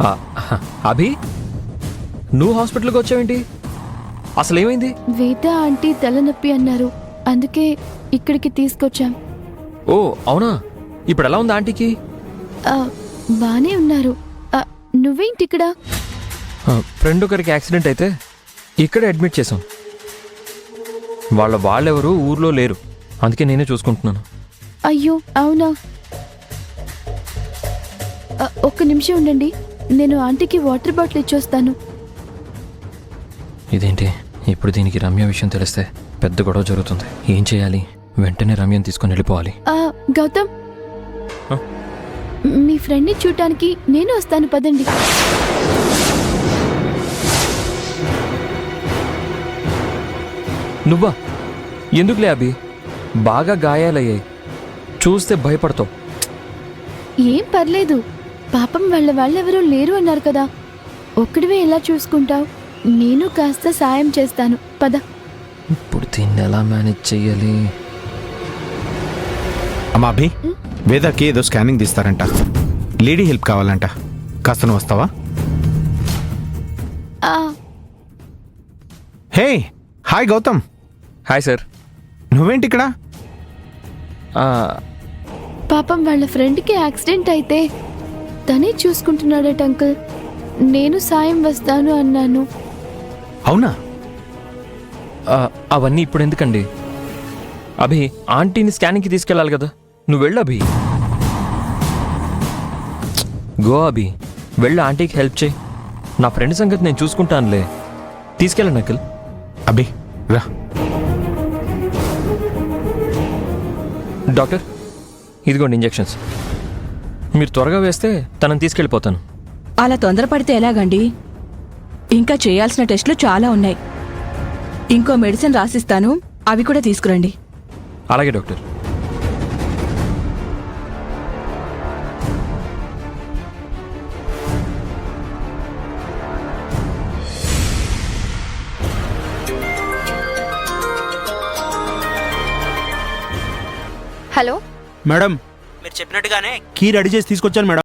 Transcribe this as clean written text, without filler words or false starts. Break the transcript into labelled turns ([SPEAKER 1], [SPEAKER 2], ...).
[SPEAKER 1] ఆ, అభి నువ్వు హాస్పిటల్కి వచ్చావేంటి? అసలు ఏమైంది?
[SPEAKER 2] వేద ఆంటీ తలనొప్పి అన్నారు, అందుకే ఇక్కడికి తీసుకొచ్చాం.
[SPEAKER 1] ఓ అవునా, ఇప్పుడు ఎలా ఉంది ఆంటీకి?
[SPEAKER 2] బానే ఉన్నారు. నువ్వేంటి ఇక్కడ?
[SPEAKER 1] ఫ్రెండ్ ఒకరికి యాక్సిడెంట్ అయితే ఇక్కడే అడ్మిట్ చేసాం. వాళ్ళెవరు ఊర్లో లేరు, అందుకే నేనే చూసుకుంటున్నాను.
[SPEAKER 2] అయ్యో అవునా, ఒక్క నిమిషం ఉండండి, నేను ఆంటీకి వాటర్ బాటిల్ ఇచ్చొస్తాను.
[SPEAKER 1] ఇదేంటి ఇప్పుడు దీనికి రమ్య విషయం తెలిస్తే పెద్ద గొడవ జరుగుతుంది. ఏం చేయాలి? వెంటనే రమ్యని తీసుకొని వెళ్ళిపోవాలి.
[SPEAKER 2] గౌతమ్, మీ ఫ్రెండ్ని చూడటానికి నేను వస్తాను, పదండి.
[SPEAKER 1] నువ్వా? ఎందుకులే అభి, బాగా గాయాలయ్యాయి, చూస్తే భయపడతావు.
[SPEAKER 2] ఏం పర్లేదు, పాపం వాళ్ళెవరూ లేరు అన్నారు కదా, ఒక్కడివే ఎలా చూసుకుంటావు? నేను కాస్త సాయం చేస్తాను, పద.
[SPEAKER 1] ఇప్పుడు దీన్ని ఎలా మేనేజ్ చెయ్యాలి?
[SPEAKER 3] అమ్మా అభి, వేదకి ఏదో స్కానింగ్ తీస్తారంట, లేడీ హెల్ప్ కావాలంట, కాస్త నువ్వు వస్తావా? Hey hi Gautam.
[SPEAKER 1] Hi sir.
[SPEAKER 3] నువ్వేంటి ఇక్కడ?
[SPEAKER 2] పాపం వాళ్ళ ఫ్రెండ్కి యాక్సిడెంట్ అయితే తనే చూసుకుంటున్నాడట అంకుల్, నేను సాయం వస్తాను అన్నాను.
[SPEAKER 3] అవునా?
[SPEAKER 1] అవన్నీ ఇప్పుడు ఎందుకండి? అభి, ఆంటీని స్కానింగ్కి తీసుకెళ్ళాలి కదా, నువ్వు వెళ్ళు అభి. గో అభి, వెళ్ళు, ఆంటీకి హెల్ప్ చేయి. నా ఫ్రెండ్ సంగతి నేను చూసుకుంటానులే. తీసుకెళ్ళండి అంకుల్.
[SPEAKER 3] అభి రా.
[SPEAKER 1] డాక్టర్, ఇదిగోండి ఇంజెక్షన్స్, మీరు త్వరగా వేస్తే తనని తీసుకెళ్ళిపోతాను.
[SPEAKER 4] అలా తొందరపడితే ఎలాగండి? ఇంకా చేయాల్సిన టెస్టులు చాలా ఉన్నాయి. ఇంకో మెడిసిన్ రాసిస్తాను, అవి కూడా తీసుకురండి.
[SPEAKER 1] అలాగే డాక్టర్.
[SPEAKER 5] హలో
[SPEAKER 6] మేడం,
[SPEAKER 7] మీరు చెప్పినట్టుగానే
[SPEAKER 6] కీ రెడీ చేసి తీసుకొచ్చాను మేడం.